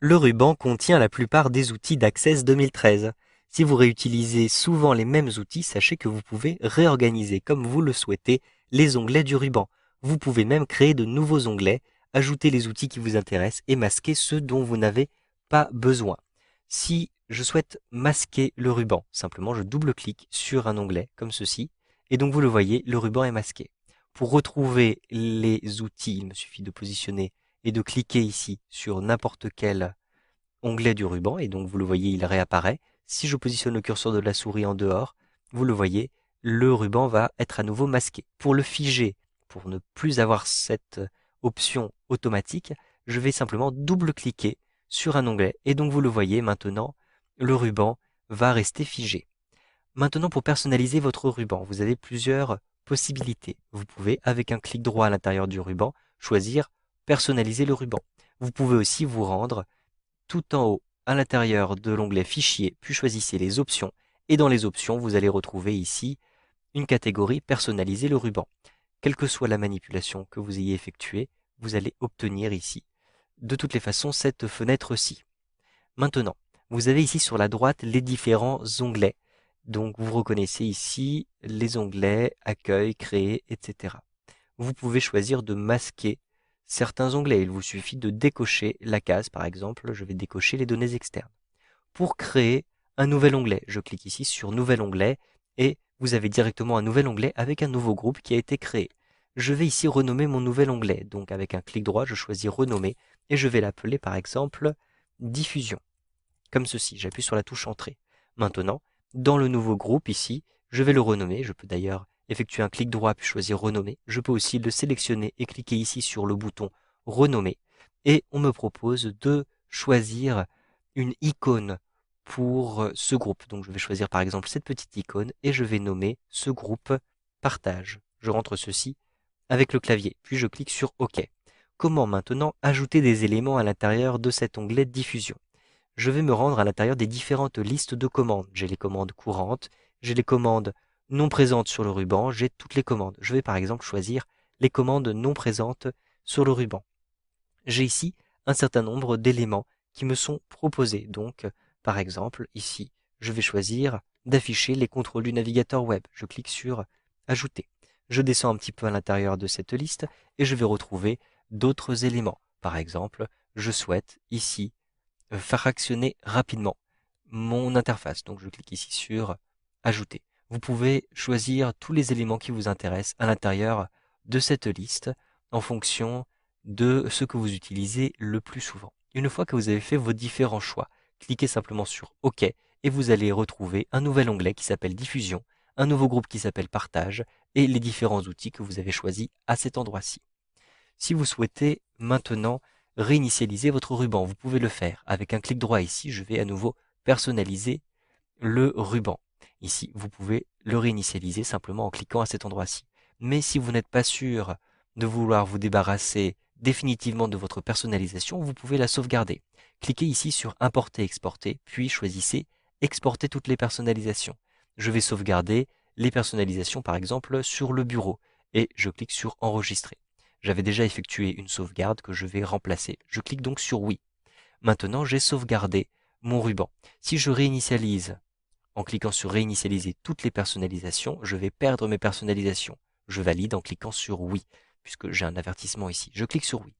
Le ruban contient la plupart des outils d'Access 2013. Si vous réutilisez souvent les mêmes outils, sachez que vous pouvez réorganiser comme vous le souhaitez les onglets du ruban. Vous pouvez même créer de nouveaux onglets, ajouter les outils qui vous intéressent et masquer ceux dont vous n'avez pas besoin. Si je souhaite masquer le ruban, simplement je double-clique sur un onglet comme ceci et donc vous le voyez, le ruban est masqué. Pour retrouver les outils, il me suffit de positionner et de cliquer ici sur n'importe quel onglet du ruban, et donc vous le voyez, il réapparaît. Si je positionne le curseur de la souris en dehors, vous le voyez, le ruban va être à nouveau masqué. Pour le figer, pour ne plus avoir cette option automatique, je vais simplement double-cliquer sur un onglet, et donc vous le voyez maintenant, le ruban va rester figé. Maintenant, pour personnaliser votre ruban, vous avez plusieurs possibilités. Vous pouvez, avec un clic droit à l'intérieur du ruban, choisir personnaliser le ruban. Vous pouvez aussi vous rendre tout en haut à l'intérieur de l'onglet Fichier, puis choisissez les options. Et dans les options, vous allez retrouver ici une catégorie Personnaliser le ruban. Quelle que soit la manipulation que vous ayez effectuée, vous allez obtenir ici, de toutes les façons, cette fenêtre-ci. Maintenant, vous avez ici sur la droite les différents onglets. Donc vous reconnaissez ici les onglets Accueil, Créer, etc. Vous pouvez choisir de masquer certains onglets. Il vous suffit de décocher la case, par exemple, je vais décocher les données externes. Pour créer un nouvel onglet, je clique ici sur Nouvel onglet et vous avez directement un nouvel onglet avec un nouveau groupe qui a été créé. Je vais ici renommer mon nouvel onglet. Donc avec un clic droit, je choisis Renommer et je vais l'appeler par exemple Diffusion. Comme ceci, j'appuie sur la touche Entrée. Maintenant, dans le nouveau groupe ici, je vais le renommer. Je peux d'ailleurs effectuer un clic droit puis choisir Renommer. Je peux aussi le sélectionner et cliquer ici sur le bouton Renommer. Et on me propose de choisir une icône pour ce groupe. Donc je vais choisir par exemple cette petite icône et je vais nommer ce groupe Partage. Je rentre ceci avec le clavier, puis je clique sur OK. Comment maintenant ajouter des éléments à l'intérieur de cet onglet Diffusion? Je vais me rendre à l'intérieur des différentes listes de commandes. J'ai les commandes courantes, j'ai les commandes non présentes sur le ruban, j'ai toutes les commandes. Je vais par exemple choisir les commandes non présentes sur le ruban. J'ai ici un certain nombre d'éléments qui me sont proposés. Donc, par exemple, ici, je vais choisir d'afficher les contrôles du navigateur web. Je clique sur Ajouter. Je descends un petit peu à l'intérieur de cette liste et je vais retrouver d'autres éléments. Par exemple, je souhaite ici faire actionner rapidement mon interface. Donc je clique ici sur Ajouter. Vous pouvez choisir tous les éléments qui vous intéressent à l'intérieur de cette liste en fonction de ce que vous utilisez le plus souvent. Une fois que vous avez fait vos différents choix, cliquez simplement sur OK et vous allez retrouver un nouvel onglet qui s'appelle Diffusion, un nouveau groupe qui s'appelle Partage et les différents outils que vous avez choisis à cet endroit-ci. Si vous souhaitez maintenant réinitialiser votre ruban, vous pouvez le faire. Avec un clic droit ici, je vais à nouveau personnaliser le ruban. Ici, vous pouvez le réinitialiser simplement en cliquant à cet endroit-ci. Mais si vous n'êtes pas sûr de vouloir vous débarrasser définitivement de votre personnalisation, vous pouvez la sauvegarder. Cliquez ici sur Importer, Exporter, puis choisissez Exporter toutes les personnalisations. Je vais sauvegarder les personnalisations par exemple sur le bureau et je clique sur Enregistrer. J'avais déjà effectué une sauvegarde que je vais remplacer. Je clique donc sur Oui. Maintenant, j'ai sauvegardé mon ruban. Si je réinitialise en cliquant sur Réinitialiser toutes les personnalisations, je vais perdre mes personnalisations. Je valide en cliquant sur Oui, puisque j'ai un avertissement ici. Je clique sur Oui.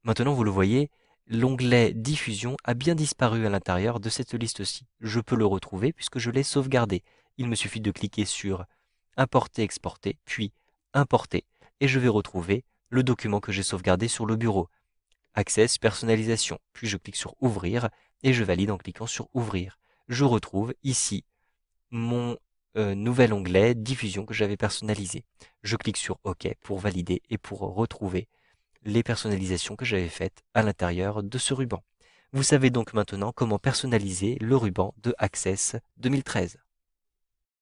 Maintenant, vous le voyez, l'onglet Diffusion a bien disparu à l'intérieur de cette liste-ci. Je peux le retrouver puisque je l'ai sauvegardé. Il me suffit de cliquer sur Importer, Exporter, puis Importer, et je vais retrouver le document que j'ai sauvegardé sur le bureau. Access, personnalisation. Puis je clique sur Ouvrir et je valide en cliquant sur Ouvrir. Je retrouve ici mon nouvel onglet Diffusion que j'avais personnalisé. Je clique sur OK pour valider et pour retrouver les personnalisations que j'avais faites à l'intérieur de ce ruban. Vous savez donc maintenant comment personnaliser le ruban de Access 2013.